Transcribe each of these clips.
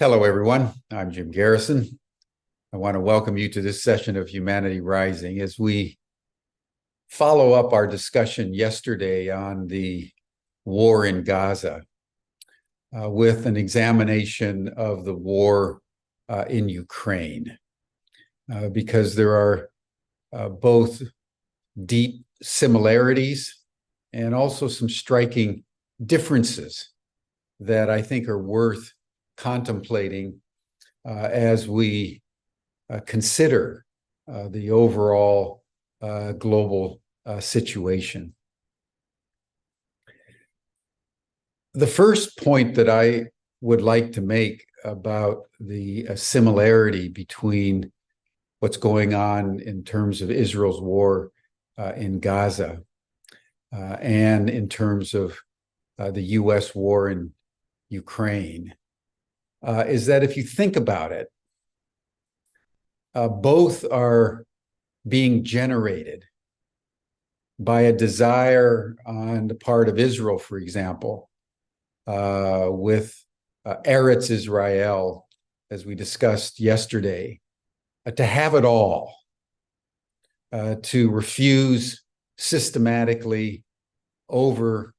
Hello, everyone. I'm Jim Garrison. I want to welcome you to this session of Humanity Rising as we follow up our discussion yesterday on the war in Gaza with an examination of the war in Ukraine, because there are both deep similarities and also some striking differences that I think are worth contemplating as we consider the overall global situation. The first point that I would like to make about the similarity between what's going on in terms of Israel's war in Gaza and in terms of the U.S. war in Ukraine is that if you think about it, both are being generated by a desire on the part of Israel, for example, with Eretz Israel, as we discussed yesterday, to have it all, to refuse systematically over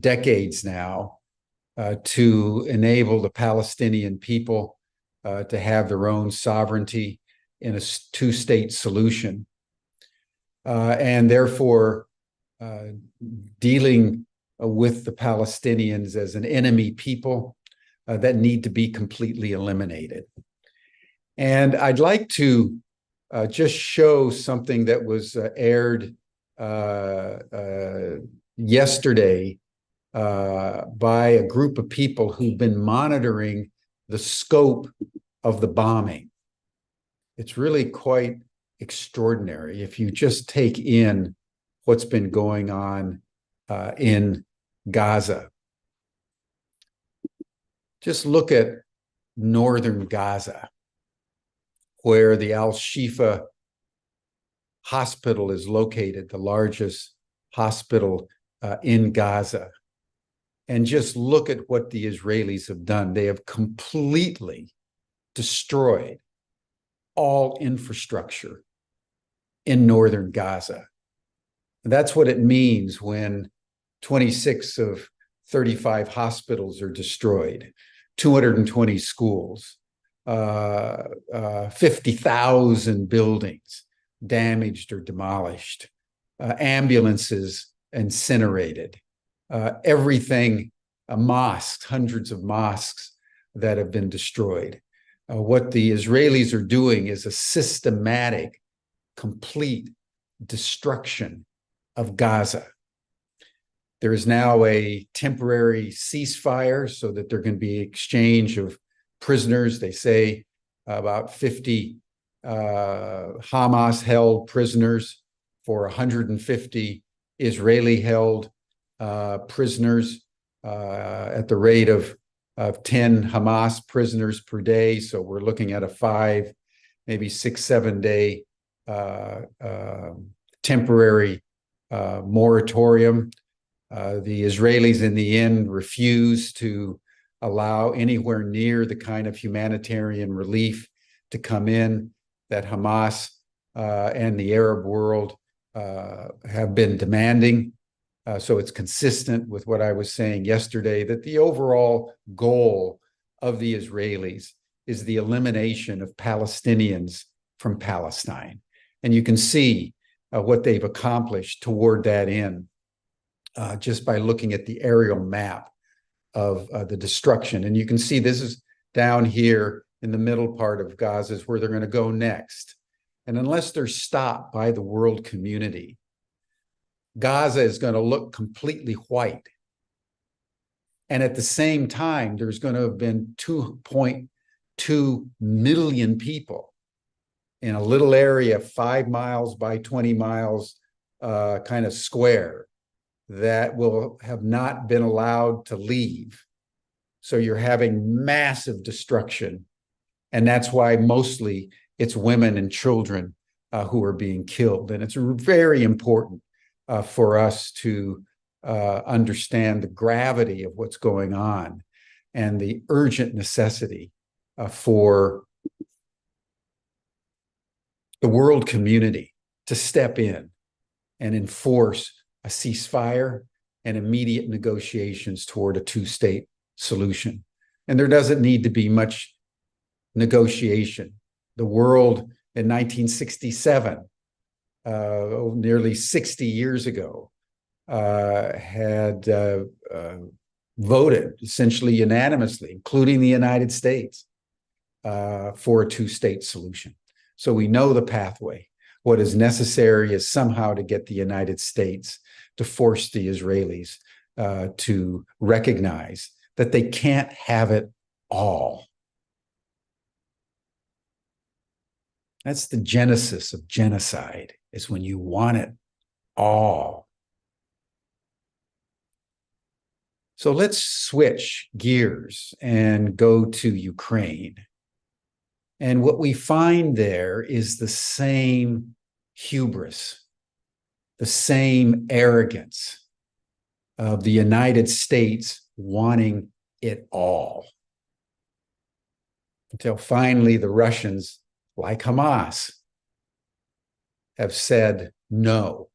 decades now to enable the Palestinian people to have their own sovereignty in a two-state solution, and therefore dealing with the Palestinians as an enemy people that need to be completely eliminated. And I'd like to just show something that was aired yesterday by a group of people who've been monitoring the scope of the bombing. It's really quite extraordinary if you just take in what's been going on in Gaza. Just look at northern Gaza, where the Al-Shifa hospital is located, the largest hospital in Gaza. And just look at what the Israelis have done. They have completely destroyed all infrastructure in northern Gaza. And that's what it means when 26 of 35 hospitals are destroyed, 220 schools, 50,000 buildings damaged or demolished, ambulances incinerated, everything, mosques, hundreds of mosques that have been destroyed. What the Israelis are doing is a systematic, complete destruction of Gaza. There is now a temporary ceasefire so that there can be exchange of prisoners. They say about 50 Hamas-held prisoners for 150 Israeli-held prisoners at the rate of 10 Hamas prisoners per day. So we're looking at a 5, maybe 6, 7 day temporary moratorium. The Israelis in the end refused to allow anywhere near the kind of humanitarian relief to come in that Hamas and the Arab world have been demanding. So it's consistent with what I was saying yesterday, that the overall goal of the Israelis is the elimination of Palestinians from Palestine. And you can see what they've accomplished toward that end just by looking at the aerial map of the destruction. And you can see this is down here in the middle part of Gaza is where they're going to go next. And unless they're stopped by the world community, Gaza is going to look completely white. And at the same time, there's going to have been 2.2 million people in a little area, 5 miles by 20 miles kind of square, that will have not been allowed to leave. So you're having massive destruction. And that's why mostly it's women and children who are being killed. And it's very important for us to understand the gravity of what's going on. and the urgent necessity for the world community to step in and enforce a ceasefire and immediate negotiations toward a two-state solution. And there doesn't need to be much negotiation. The world in 1967, nearly 60 years ago, had voted essentially unanimously, including the United States, for a two-state solution. So we know the pathway. What is necessary is somehow to get the United States to force the Israelis to recognize that they can't have it all. That's the genesis of genocide, is when you want it all. So let's switch gears and go to Ukraine. And what we find there is the same hubris, the same arrogance of the United States wanting it all. Until finally the Russians, like Hamas, have said, no,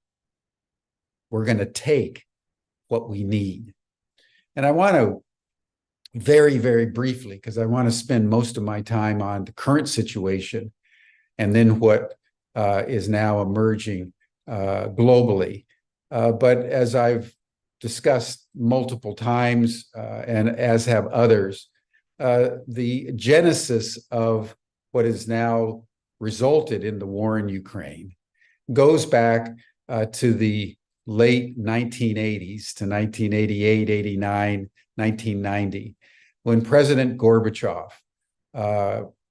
we're going to take what we need. And I want to very, very briefly, because I want to spend most of my time on the current situation and then what is now emerging globally. But as I've discussed multiple times, and as have others, the genesis of what has now resulted in the war in Ukraine goes back to the late 1980s, to 1988, 89, 1990, when President Gorbachev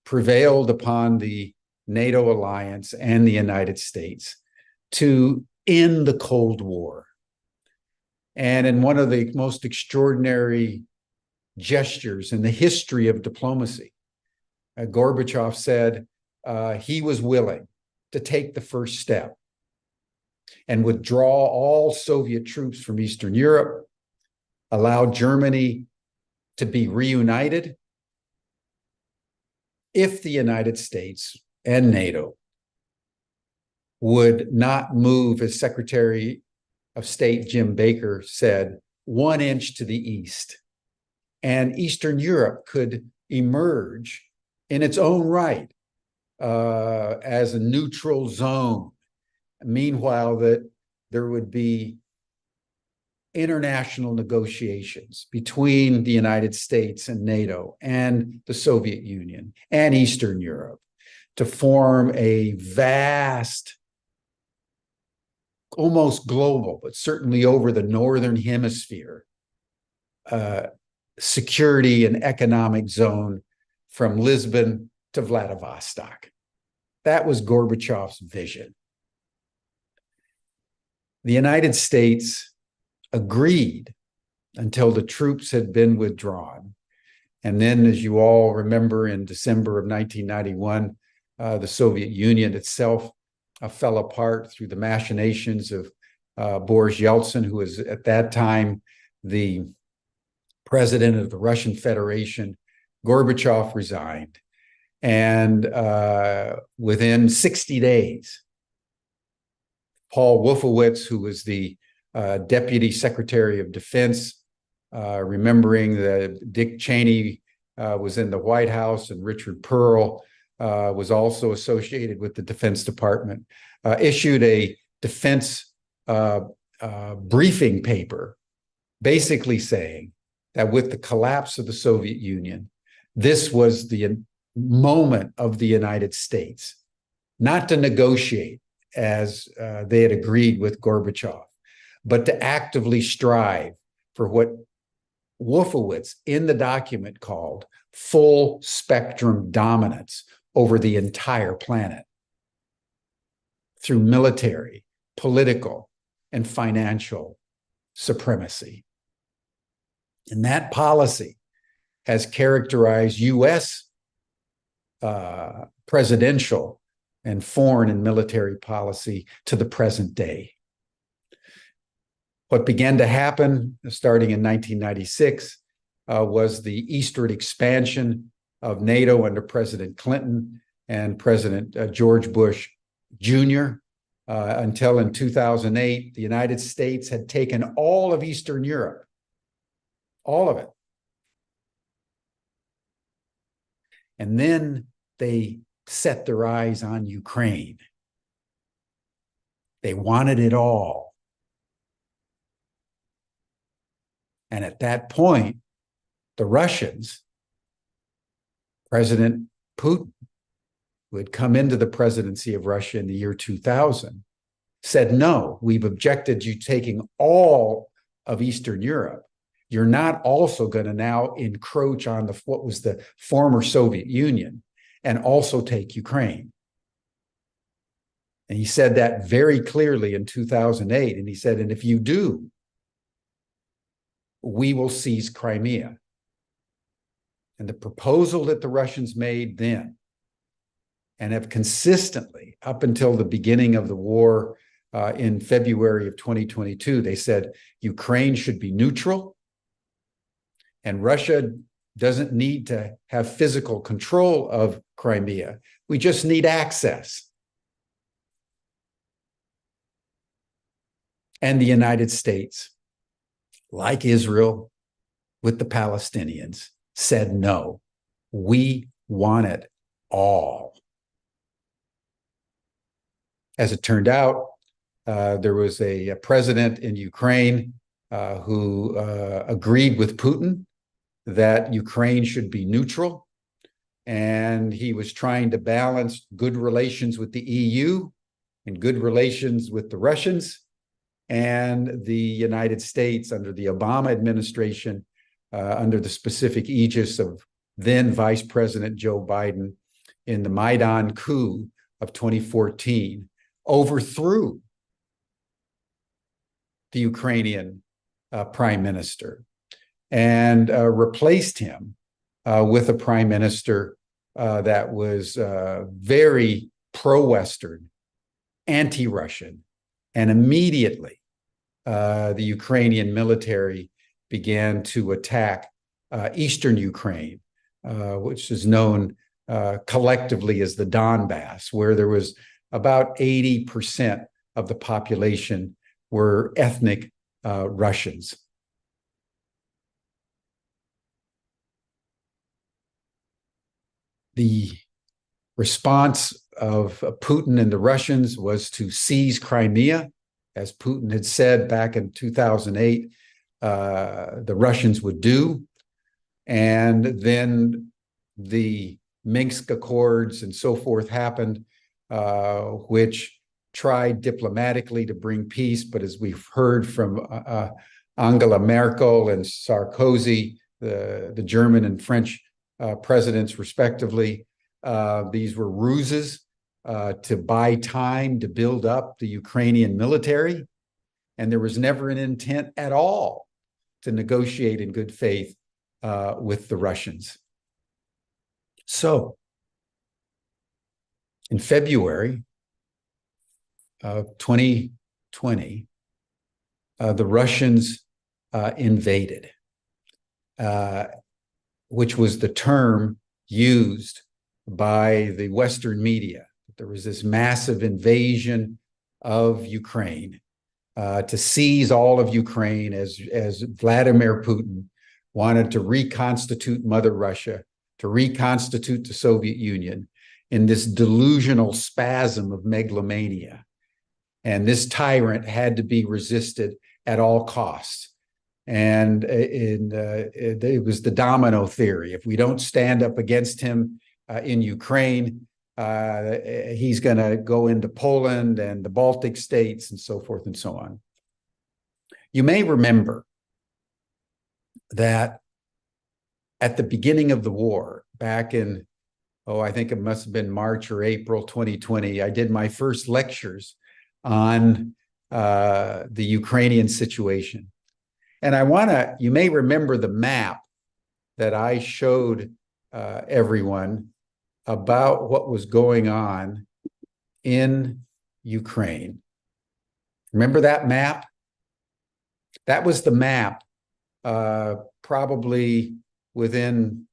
prevailed upon the NATO alliance and the United States to end the Cold War. And in one of the most extraordinary gestures in the history of diplomacy, Gorbachev said he was willing to take the first step and withdraw all Soviet troops from Eastern Europe, allow Germany to be reunited if the United States and NATO would not move, as Secretary of State Jim Baker said, 1 inch to the east. And Eastern Europe could emerge in its own right as a neutral zone. Meanwhile, that there would be international negotiations between the United States and NATO and the Soviet Union and Eastern Europe to form a vast, almost global, but certainly over the Northern Hemisphere, security and economic zone from Lisbon to Vladivostok. That was Gorbachev's vision. The United States agreed until the troops had been withdrawn. And then, as you all remember, in December of 1991, the Soviet Union itself fell apart through the machinations of Boris Yeltsin, who was at that time the president of the Russian Federation. Gorbachev resigned. And within 60 days, Paul Wolfowitz, who was the Deputy Secretary of Defense, remembering that Dick Cheney was in the White House and Richard Pearl was also associated with the Defense Department, issued a defense briefing paper, basically saying that with the collapse of the Soviet Union, this was the moment of the United States, not to negotiate as they had agreed with Gorbachev, but to actively strive for what Wolfowitz in the document called full spectrum dominance over the entire planet through military, political, and financial supremacy. And that policy has characterized U.S. Presidential and foreign and military policy to the present day. What began to happen starting in 1996 was the eastward expansion of NATO under President Clinton and President George Bush Jr. Until in 2008, the United States had taken all of Eastern Europe, all of it. And then they set their eyes on Ukraine. They wanted it all. And at that point, the Russians, President Putin, who had come into the presidency of Russia in the year 2000, said, no, we've objected to you taking all of Eastern Europe. You're not also going to now encroach on what was the former Soviet Union and also take Ukraine. And he said that very clearly in 2008. And he said, and if you do, we will seize Crimea. And the proposal that the Russians made then, and have consistently, up until the beginning of the war in February of 2022, they said Ukraine should be neutral, and Russia doesn't need to have physical control of Crimea. We just need access. And the United States, like Israel with the Palestinians, said, no, we want it all. As it turned out, there was a president in Ukraine who agreed with Putin that Ukraine should be neutral, and he was trying to balance good relations with the EU and good relations with the Russians and the United States under the Obama administration, under the specific aegis of then Vice President Joe Biden, in the Maidan coup of 2014, overthrew the Ukrainian prime minister and replaced him with a prime minister that was very pro-Western, anti-Russian. And immediately, the Ukrainian military began to attack eastern Ukraine, which is known collectively as the Donbass, where there was about 80% of the population were ethnic Russians. The response of Putin and the Russians was to seize Crimea. As Putin had said back in 2008, the Russians would do. And then the Minsk Accords and so forth happened, which tried diplomatically to bring peace. But as we've heard from Angela Merkel and Sarkozy, the German and French presidents respectively, these were ruses to buy time to build up the Ukrainian military. And there was never an intent at all to negotiate in good faith with the Russians. So in February of 2020, the Russians invaded, which was the term used by the Western media. There was this massive invasion of Ukraine to seize all of Ukraine as Vladimir Putin wanted to reconstitute Mother Russia, to reconstitute the Soviet Union in this delusional spasm of megalomania. And this tyrant had to be resisted at all costs. And it was the domino theory. If we don't stand up against him in Ukraine, he's going to go into Poland and the Baltic states and so forth and so on. You may remember that at the beginning of the war, back in, I think it must have been March or April 2020, I did my first lectures on the Ukrainian situation. And you may remember the map that I showed everyone about what was going on in Ukraine. Remember that map? That was the map probably within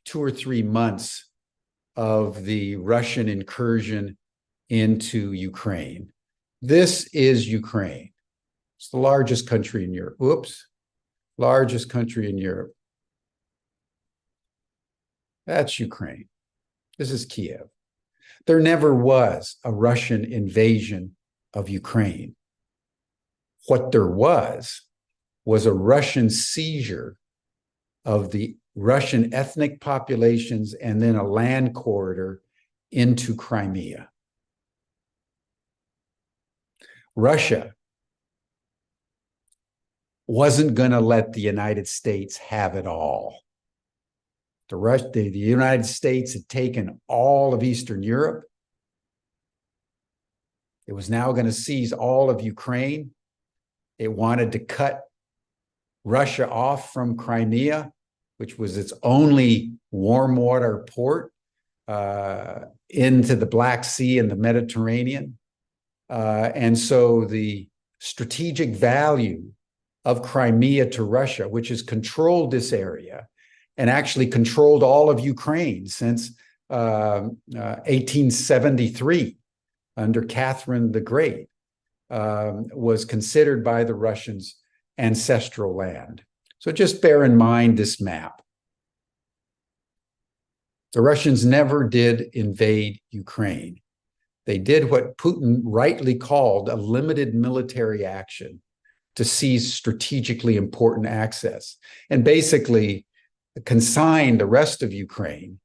2 or 3 months of the Russian incursion into Ukraine. This is Ukraine. It's the largest country in Europe. Whoops, largest country in Europe. That's Ukraine. This is Kiev. There never was a Russian invasion of Ukraine. What there was a Russian seizure of the Russian ethnic populations and then a land corridor into Crimea. Russia wasn't going to let the United States have it all. The United States had taken all of Eastern Europe. It was now going to seize all of Ukraine. It wanted to cut Russia off from Crimea, which was its only warm water port into the Black Sea and the Mediterranean. And so the strategic value of Crimea to Russia, which has controlled this area and actually controlled all of Ukraine since 1873 under Catherine the Great, was considered by the Russians ancestral land. So just bear in mind this map. The Russians never did invade Ukraine. They did what Putin rightly called a limited military action to seize strategically important access, and basically consigned the rest of Ukraine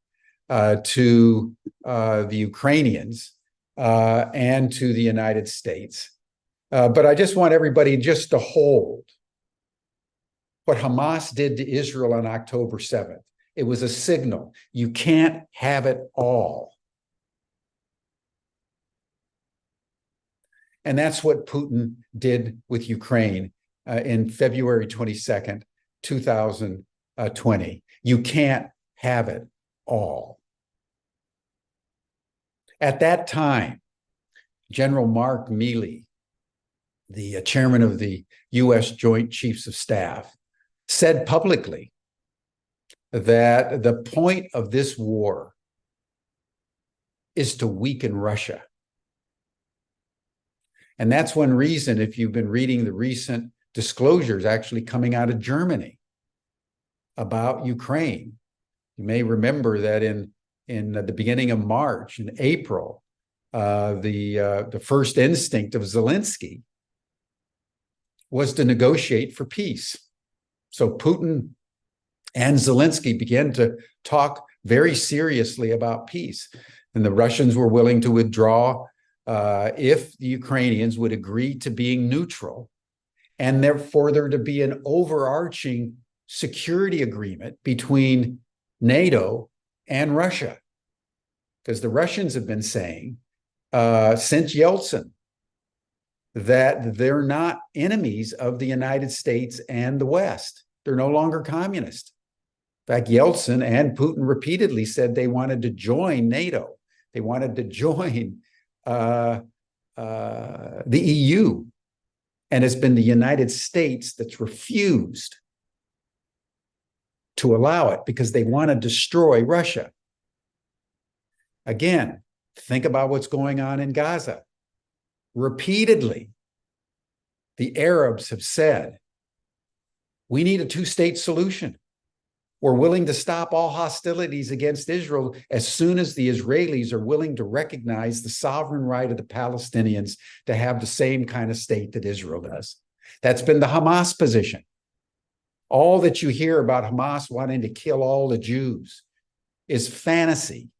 to the Ukrainians and to the United States. But I just want everybody just to hold what Hamas did to Israel on October 7th. It was a signal. You can't have it all. And that's what Putin did with Ukraine in February 22nd, 2020. You can't have it all. At that time, General Mark Milley, the chairman of the U.S. Joint Chiefs of Staff, said publicly that the point of this war is to weaken Russia. And that's one reason, if you've been reading the recent disclosures actually coming out of Germany about Ukraine, you may remember that in the beginning of March, in April, the first instinct of Zelensky was to negotiate for peace. So Putin and Zelensky began to talk very seriously about peace. And the Russians were willing to withdraw if the Ukrainians would agree to being neutral, and therefore there to be an overarching security agreement between NATO and Russia. Because the Russians have been saying since Yeltsin that they're not enemies of the United States and the West. They're no longer communist. In fact, Yeltsin and Putin repeatedly said they wanted to join NATO. They wanted to join the EU. And it's been the United States that's refused to allow it because they want to destroy Russia. Again, think about what's going on in Gaza. Repeatedly, the Arabs have said, we need a two-state solution. We're willing to stop all hostilities against Israel as soon as the Israelis are willing to recognize the sovereign right of the Palestinians to have the same kind of state that Israel does. That's been the Hamas position. All that you hear about Hamas wanting to kill all the Jews is fantasy.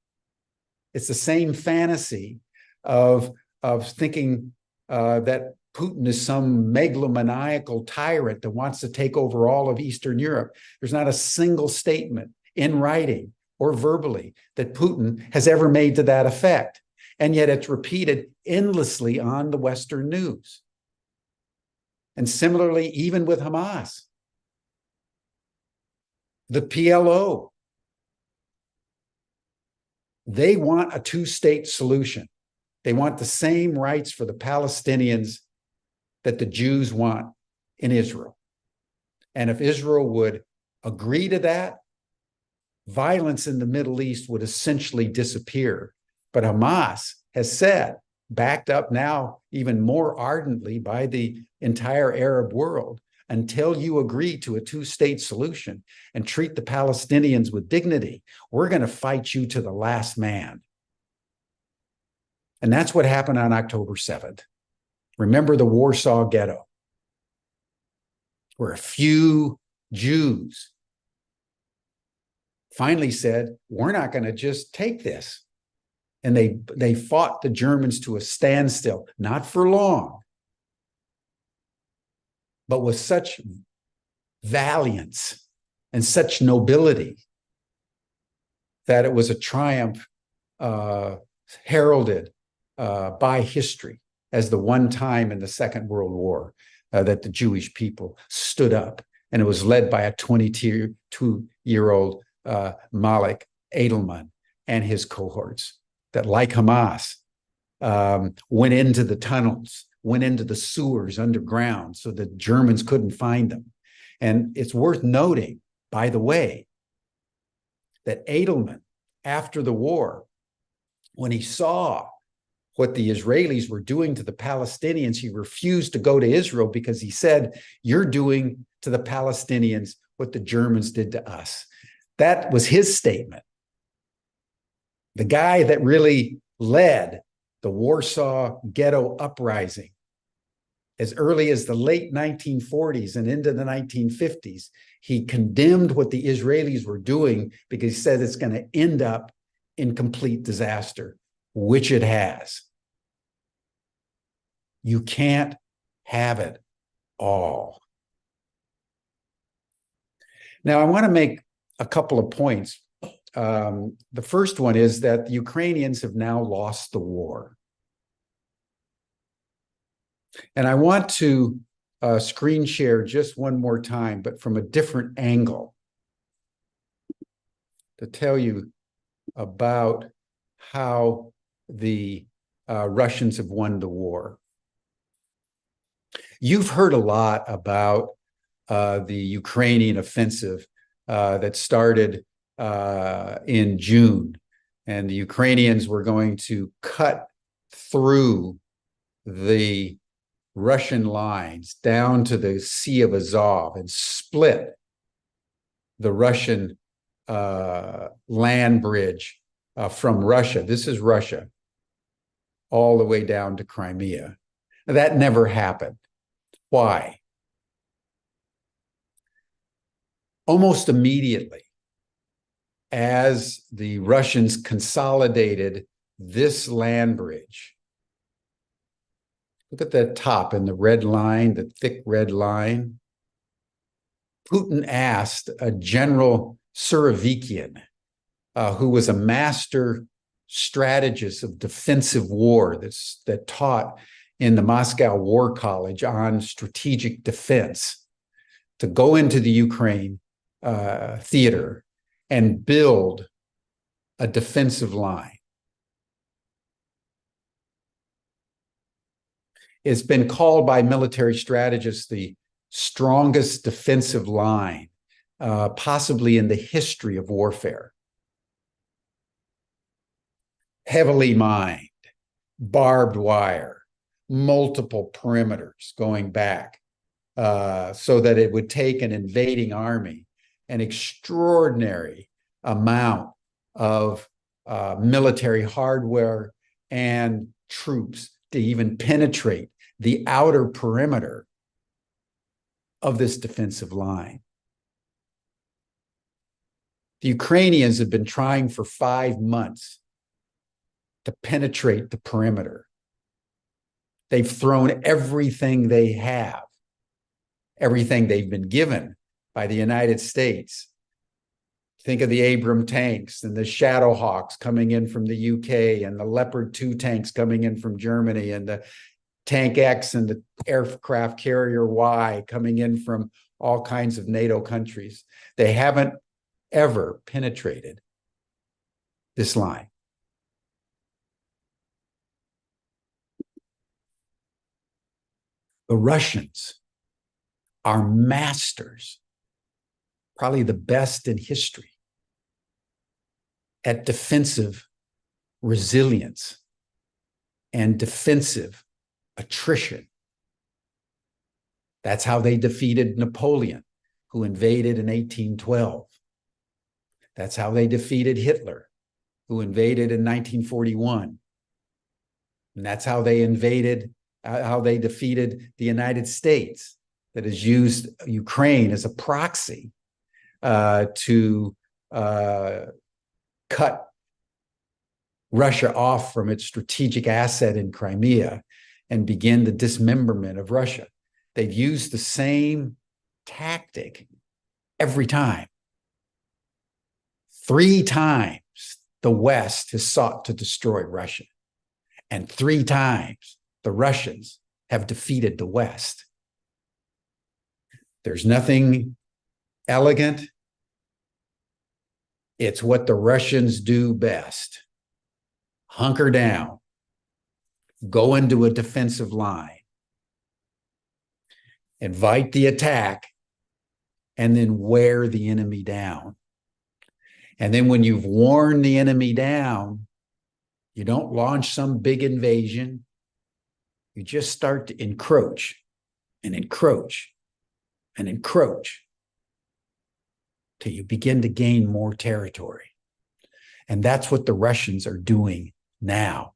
It's the same fantasy of thinking that Putin is some megalomaniacal tyrant that wants to take over all of Eastern Europe. There's not a single statement in writing or verbally that Putin has ever made to that effect. And yet it's repeated endlessly on the Western news. And similarly, even with Hamas, the PLO, they want a two-state solution. They want the same rights for the Palestinians that the Jews want in Israel. And if Israel would agree to that, violence in the Middle East would essentially disappear. But Hamas has said, backed up now even more ardently by the entire Arab world, until you agree to a two-state solution and treat the Palestinians with dignity, we're going to fight you to the last man. And that's what happened on October 7th. Remember the Warsaw Ghetto, where a few Jews finally said, we're not going to just take this. And they fought the Germans to a standstill, not for long, but with such valiance and such nobility that it was a triumph heralded by history as the one time in the Second World War that the Jewish people stood up. And it was led by a 22-year-old Malik Edelman and his cohorts that, like Hamas, went into the tunnels, went into the sewers underground so the Germans couldn't find them. And it's worth noting, by the way, that Edelman, after the war, when he saw what the Israelis were doing to the Palestinians, he refused to go to Israel because he said, you're doing to the Palestinians what the Germans did to us. That was his statement. The guy that really led the Warsaw Ghetto uprising as early as the late 1940s and into the 1950s, he condemned what the Israelis were doing because he said it's going to end up in complete disaster, which it has. You can't have it all. Now, I want to make a couple of points. The first one is that the Ukrainians have now lost the war. And I want to screen share just one more time, but from a different angle, to tell you about how the Russians have won the war. You've heard a lot about the Ukrainian offensive that started in June, and the Ukrainians were going to cut through the Russian lines down to the Sea of Azov and split the Russian land bridge from Russia. This is Russia, all the way down to Crimea. That never happened. Why? Almost immediately, as the Russians consolidated this land bridge, look at the top in the red line, the thick red line. Putin asked a General Surovikin, who was a master strategist of defensive war that taught in the Moscow War College on strategic defense, to go into the Ukraine theater and build a defensive line. It's been called by military strategists the strongest defensive line, possibly in the history of warfare. Heavily mined, barbed wire, multiple perimeters going back, so that it would take an invading army an extraordinary amount of military hardware and troops to even penetrate the outer perimeter of this defensive line. The Ukrainians have been trying for 5 months to penetrate the perimeter. They've thrown everything they have, everything they've been given by the United States. Think of the Abram tanks and the Shadowhawks coming in from the UK and the Leopard 2 tanks coming in from Germany and the Tank X and the aircraft carrier Y coming in from all kinds of NATO countries. They haven't ever penetrated this line. The Russians are masters probably the best in history at defensive resilience and defensive attrition. That's how they defeated Napoleon, who invaded in 1812. That's how they defeated Hitler, who invaded in 1941. And that's how they defeated the United States, that has used Ukraine as a proxy to cut Russia off from its strategic asset in Crimea and begin the dismemberment of Russia. They've used the same tactic every time. 3 times the West has sought to destroy Russia, and 3 times the Russians have defeated the West. There's nothing elegant. It's what the Russians do best. Hunker down, go into a defensive line, invite the attack, and then wear the enemy down. And then when you've worn the enemy down, you don't launch some big invasion. You just start to encroach and encroach and encroach till you begin to gain more territory. And that's what the Russians are doing now.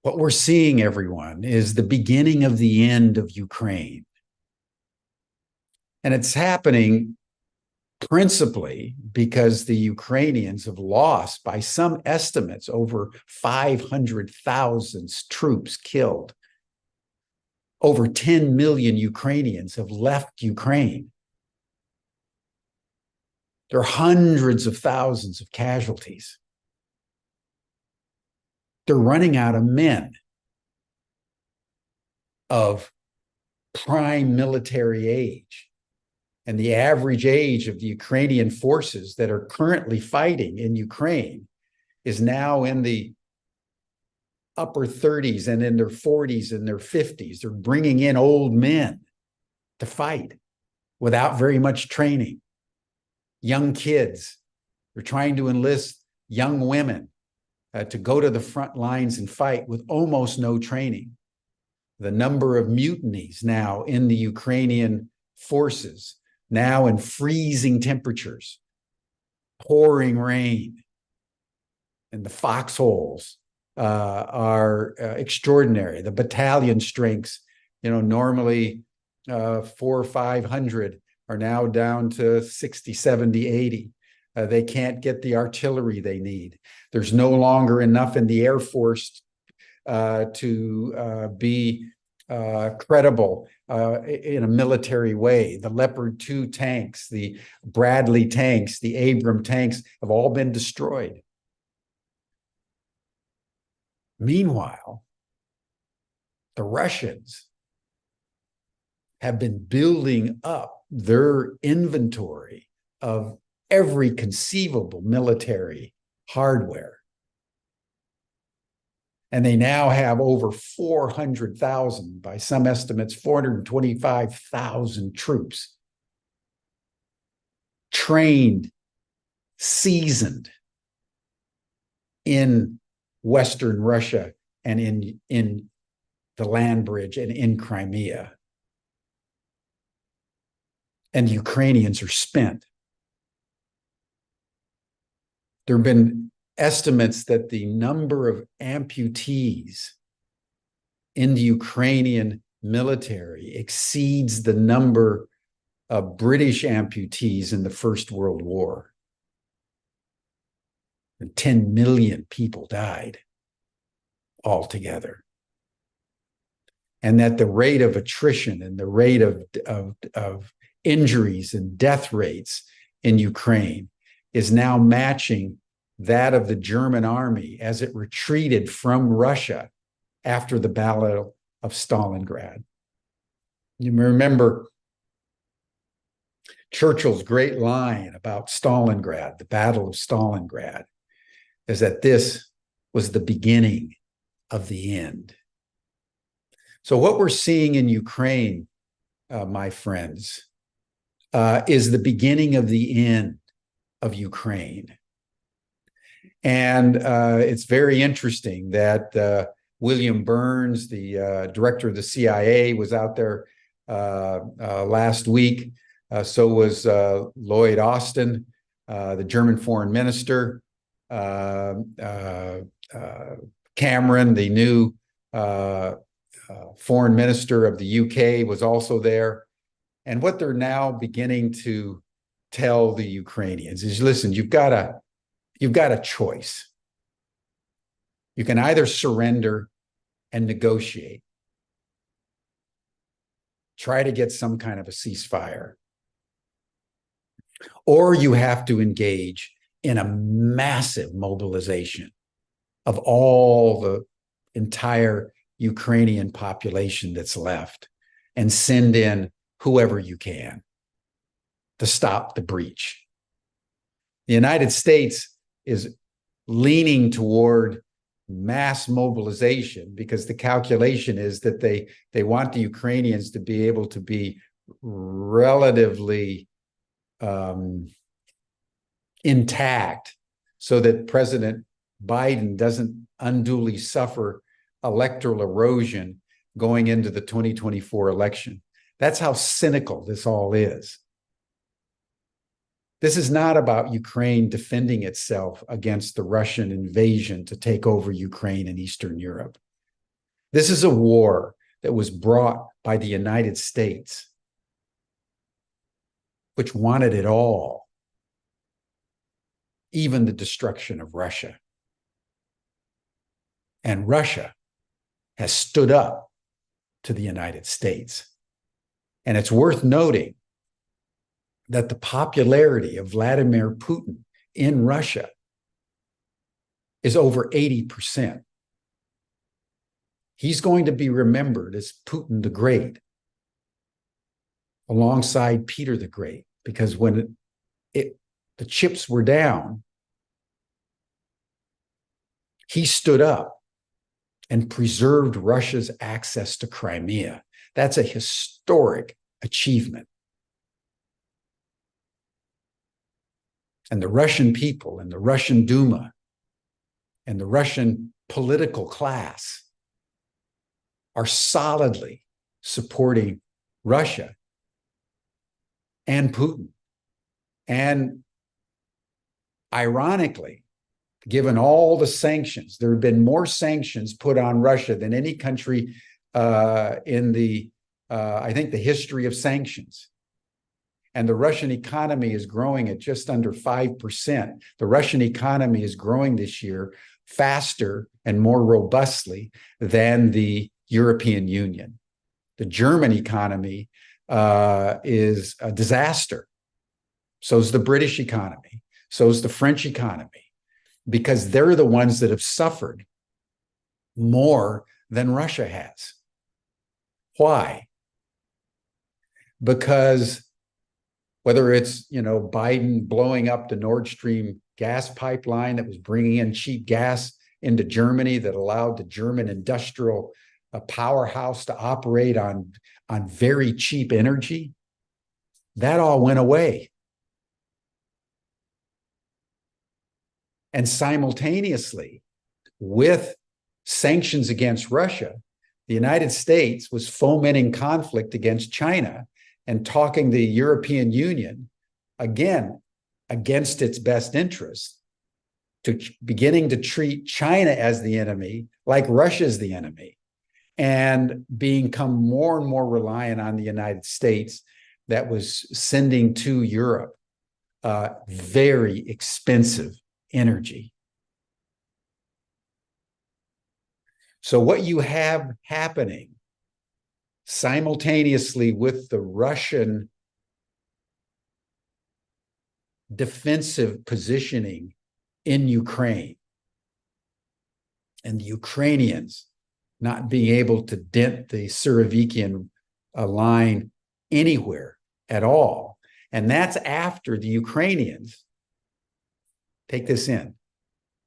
What we're seeing, everyone, is the beginning of the end of Ukraine. And it's happening principally because the Ukrainians have lost, by some estimates, over 500,000 troops killed. Over 10 million Ukrainians have left Ukraine. There are hundreds of thousands of casualties. They're running out of men of prime military age. And the average age of the Ukrainian forces that are currently fighting in Ukraine is now in the upper 30s and in their 40s and their 50s. They're bringing in old men to fight without very much training. Young kids. They're trying to enlist young women to go to the front lines and fight with almost no training. The number of mutinies now in the Ukrainian forces, now in freezing temperatures, pouring rain, and the foxholes are extraordinary. The battalion strengths, normally 400 or 500 are now down to 60, 70, 80. They can't get the artillery they need. There's no longer enough in the Air Force to be credible in a military way. The Leopard 2 tanks, the Bradley tanks, the Abram tanks have all been destroyed. Meanwhile, the Russians have been building up their inventory of every conceivable military hardware. And they now have over 400,000, by some estimates, 425,000 troops, trained, seasoned in Western Russia and in the land bridge and in Crimea. And the Ukrainians are spent. There have been estimates that the number of amputees in the Ukrainian military exceeds the number of British amputees in the First World War. And 10 million people died altogether. And that the rate of attrition and the rate of injuries and death rates in Ukraine is now matching that of the German army as it retreated from Russia after the Battle of Stalingrad. You remember Churchill's great line about Stalingrad, the Battle of Stalingrad, is that this was the beginning of the end. So what we're seeing in Ukraine my friends, is the beginning of the end of Ukraine. And it's very interesting that William Burns, the director of the CIA, was out there last week. So was Lloyd Austin, the German foreign minister. Cameron, the new foreign minister of the UK, was also there. And what they're now beginning to tell the Ukrainians is, listen, you've got a choice. You can either surrender and negotiate, try to get some kind of a ceasefire, or you have to engage in a massive mobilization of all the entire Ukrainian population that's left and send in whoever you can to stop the breach. The United States is leaning toward mass mobilization because the calculation is that they want the Ukrainians to be able to be relatively intact so that President Biden doesn't unduly suffer electoral erosion going into the 2024 election. That's how cynical this all is. This is not about Ukraine defending itself against the Russian invasion to take over Ukraine and Eastern Europe. This is a war that was brought by the United States, which wanted it all, even the destruction of Russia. And Russia has stood up to the United States. And it's worth noting that the popularity of Vladimir Putin in Russia is over 80%. He's going to be remembered as Putin the Great, alongside Peter the Great, because when the chips were down, he stood up and preserved Russia's access to Crimea. That's a historic achievement. And the Russian people and the Russian Duma and the Russian political class are solidly supporting Russia and Putin. And ironically, given all the sanctions, there have been more sanctions put on Russia than any country in the, I think, the history of sanctions. And the Russian economy is growing at just under 5%. The Russian economy is growing this year faster and more robustly than the European Union. The German economy is a disaster. So is the British economy. So is the French economy, because they're the ones that have suffered more than Russia has. Why? Because whether it's, Biden blowing up the Nord Stream gas pipeline that was bringing in cheap gas into Germany that allowed the German industrial powerhouse to operate on very cheap energy, that all went away. And simultaneously, with sanctions against Russia, the United States was fomenting conflict against China and talking the European Union, again, against its best interests, to beginning to treat China as the enemy, like Russia's the enemy, and become more and more reliant on the United States that was sending to Europe very expensive energy. So what you have happening simultaneously with the Russian defensive positioning in Ukraine and the Ukrainians not being able to dent the Surovikian line anywhere at all. And that's after the Ukrainians, take this in,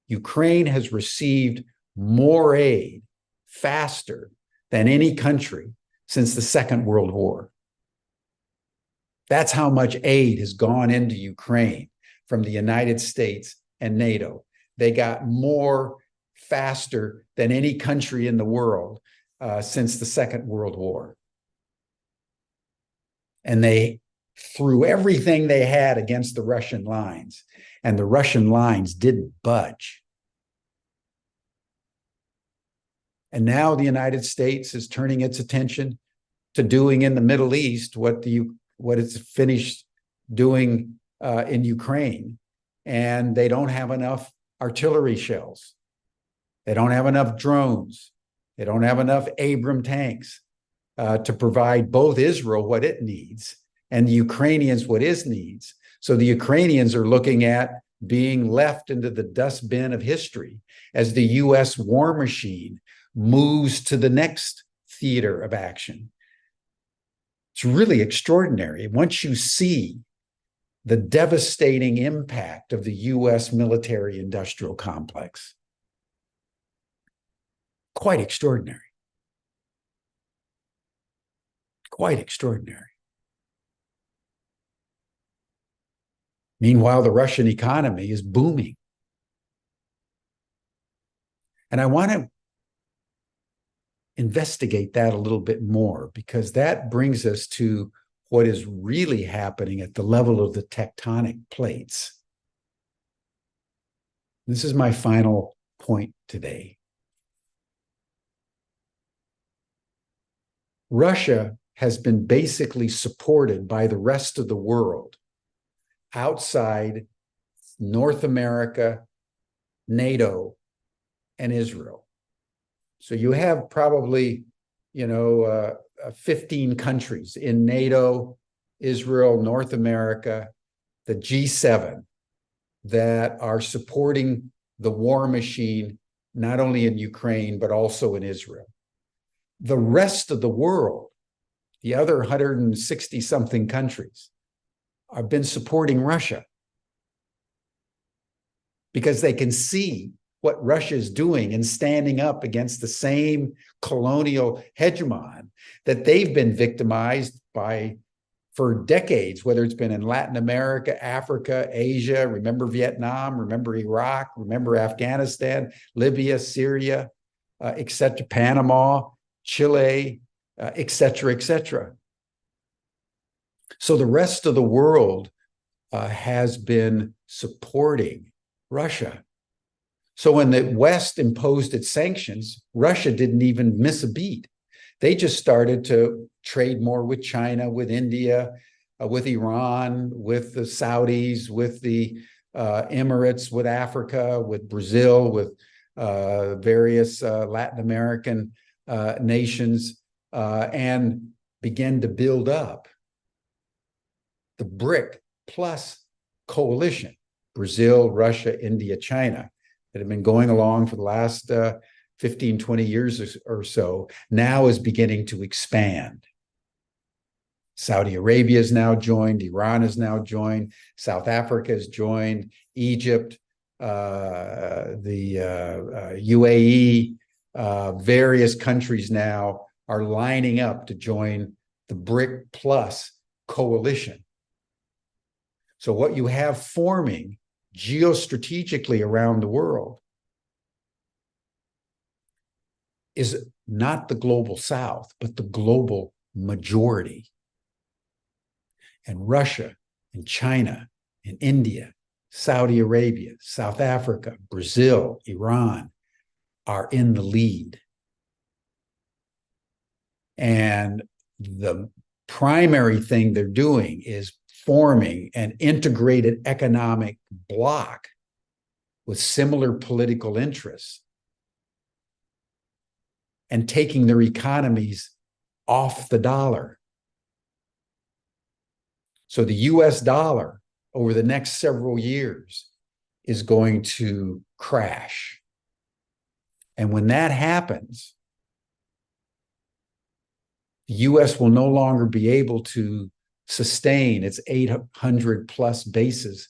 Ukraine has received more aid faster than any country since the Second World War. That's how much aid has gone into Ukraine from the United States and NATO. They got more faster than any country in the world since the Second World War. And they threw everything they had against the Russian lines, and the Russian lines didn't budge. And now the United States is turning its attention to doing in the Middle East what it's finished doing in Ukraine. And they don't have enough artillery shells. They don't have enough drones. They don't have enough Abrams tanks to provide both Israel what it needs and the Ukrainians what it needs. So the Ukrainians are looking at being left into the dustbin of history as the US war machine moves to the next theater of action. It's really extraordinary. Once you see the devastating impact of the US military industrial complex, quite extraordinary. Quite extraordinary. Meanwhile, the Russian economy is booming. And I want to investigate that a little bit more, because that brings us to what is really happening at the level of the tectonic plates. This is my final point today. Russia has been basically supported by the rest of the world outside North America, NATO, and Israel. So you have probably, 15 countries in NATO, Israel, North America, the G7 that are supporting the war machine, not only in Ukraine, but also in Israel. The rest of the world, the other 160 something countries, have been supporting Russia because they can see what Russia is doing and standing up against the same colonial hegemon that they've been victimized by for decades, whether it's been in Latin America, Africa, Asia, remember Vietnam, remember Iraq, remember Afghanistan, Libya, Syria, etc., Panama, Chile, etc., etc. So the rest of the world has been supporting Russia. So when the West imposed its sanctions, Russia didn't even miss a beat. They just started to trade more with China, with India, with Iran, with the Saudis, with the Emirates, with Africa, with Brazil, with various Latin American nations, and began to build up the BRIC plus coalition, Brazil, Russia, India, China, that have been going along for the last 15, 20 years or so, now is beginning to expand. Saudi Arabia has now joined, Iran has now joined, South Africa has joined, Egypt, the UAE, various countries now are lining up to join the BRIC plus coalition. So what you have forming geostrategically around the world is not the global South, but the global majority. And Russia and China and India, Saudi Arabia, South Africa, Brazil, Iran are in the lead. And the primary thing they're doing is forming an integrated economic bloc with similar political interests and taking their economies off the dollar. So the US dollar over the next several years is going to crash. And when that happens, the US will no longer be able to sustain its 800 plus bases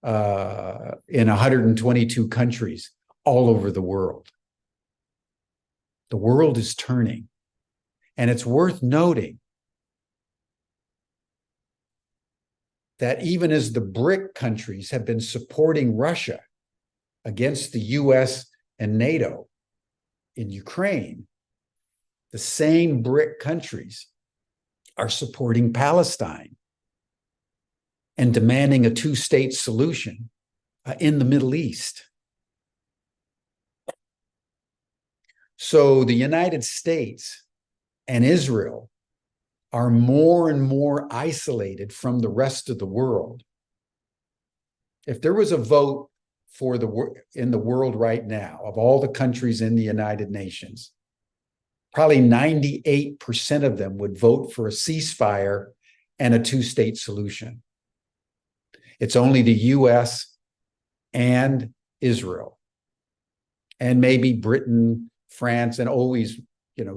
in 122 countries all over the world. The world is turning. And it's worth noting that even as the BRIC countries have been supporting Russia against the US and NATO in Ukraine, the same BRIC countries are supporting Palestine and demanding a two-state solution in the Middle East. So the United States and Israel are more and more isolated from the rest of the world. If there was a vote for in the world right now of all the countries in the United Nations, probably 98% of them would vote for a ceasefire and a two-state solution. It's only the US and Israel, and maybe Britain, France, and always,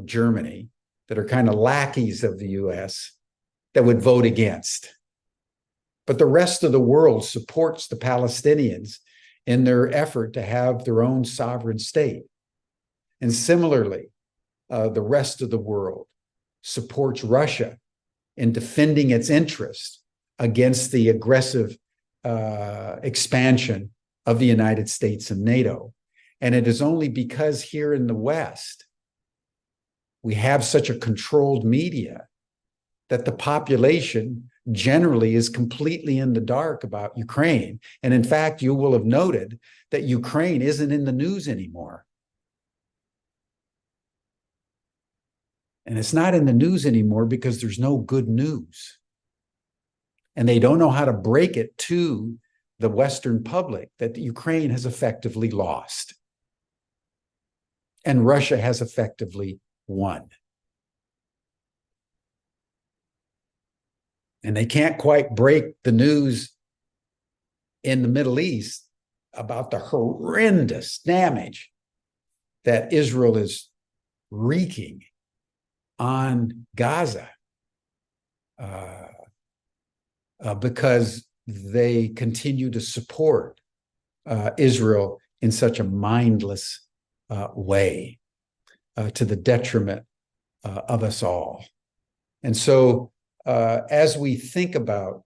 Germany, that are kind of lackeys of the US, that would vote against. But the rest of the world supports the Palestinians in their effort to have their own sovereign state. And similarly, the rest of the world supports Russia in defending its interests against the aggressive expansion of the United States and NATO. And it is only because here in the West, we have such a controlled media that the population generally is completely in the dark about Ukraine. And in fact, you will have noted that Ukraine isn't in the news anymore. And it's not in the news anymore because there's no good news. And they don't know how to break it to the Western public that Ukraine has effectively lost. And Russia has effectively won. And they can't quite break the news in the Middle East about the horrendous damage that Israel is wreaking on Gaza because they continue to support Israel in such a mindless way to the detriment of us all. And so as we think about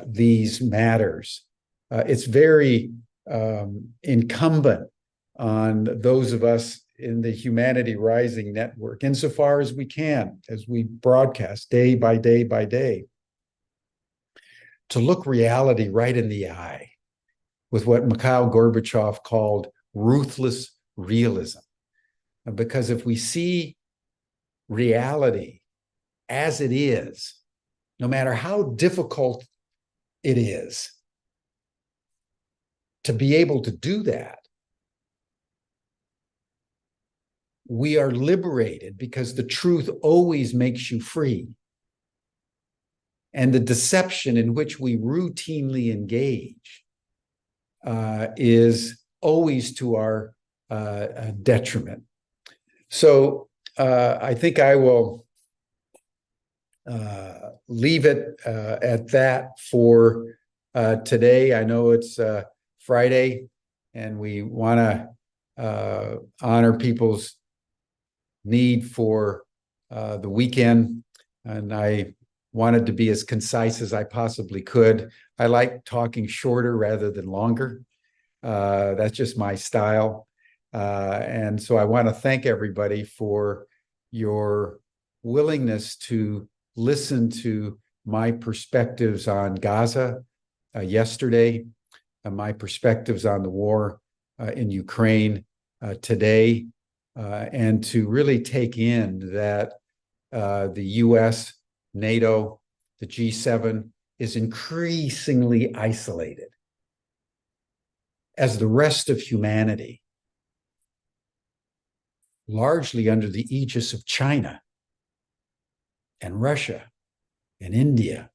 these matters, it's very incumbent on those of us in the Humanity Rising Network, insofar as we can, as we broadcast day by day by day, to look reality right in the eye with what Mikhail Gorbachev called ruthless realism. Because if we see reality as it is, no matter how difficult it is to be able to do that, we are liberated because the truth always makes you free. And the deception in which we routinely engage is always to our detriment. So I think I will leave it at that for today. I know it's Friday, and we want to honor people's need for the weekend, and I wanted to be as concise as I possibly could. I like talking shorter rather than longer. That's just my style. And so I want to thank everybody for your willingness to listen to my perspectives on Gaza yesterday, my perspectives on the war in Ukraine today, and to really take in that the US, NATO, the G7 is increasingly isolated as the rest of humanity, largely under the aegis of China and Russia and India,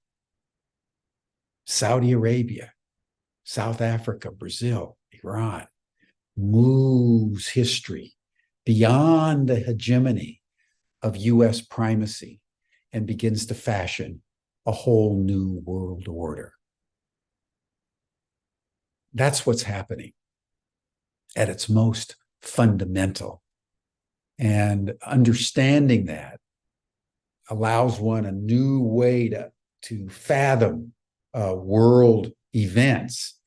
Saudi Arabia, South Africa, Brazil, Iran, moves history beyond the hegemony of US primacy and begins to fashion a whole new world order. That's what's happening at its most fundamental. And understanding that allows one a new way to fathom world events,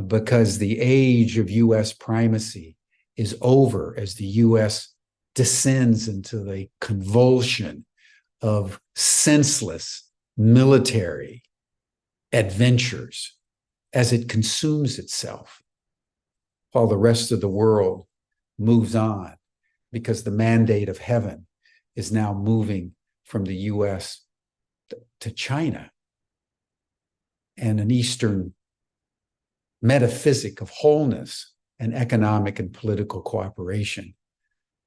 because the age of U.S. primacy is over as the U.S. descends into the convulsion of senseless military adventures as it consumes itself, while the rest of the world moves on, because the mandate of heaven is now moving from the U.S. to China, and an Eastern metaphysic of wholeness and economic and political cooperation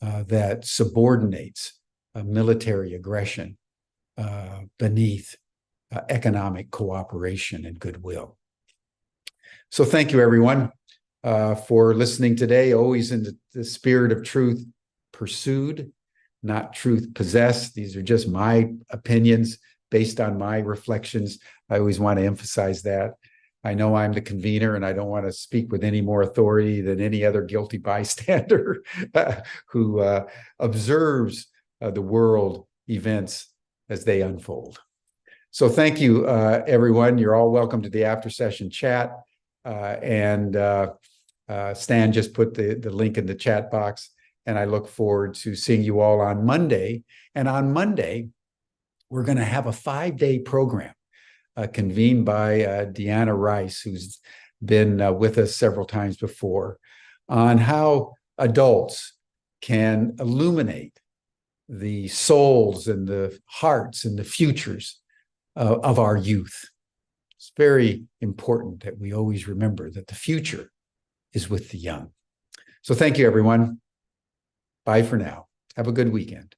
that subordinates military aggression beneath economic cooperation and goodwill. So thank you, everyone, for listening today, always in the spirit of truth pursued, not truth possessed. These are just my opinions based on my reflections. I always want to emphasize that. I know I'm the convener, and I don't want to speak with any more authority than any other guilty bystander who observes the world events as they unfold. So thank you, everyone. You're all welcome to the after session chat. And Stan just put the link in the chat box, and I look forward to seeing you all on Monday. And on Monday, we're going to have a 5-day program convened by Deanna Rice, who's been with us several times before, on how adults can illuminate the souls and the hearts and the futures of our youth. It's very important that we always remember that the future is with the young. So thank you, everyone. Bye for now. Have a good weekend.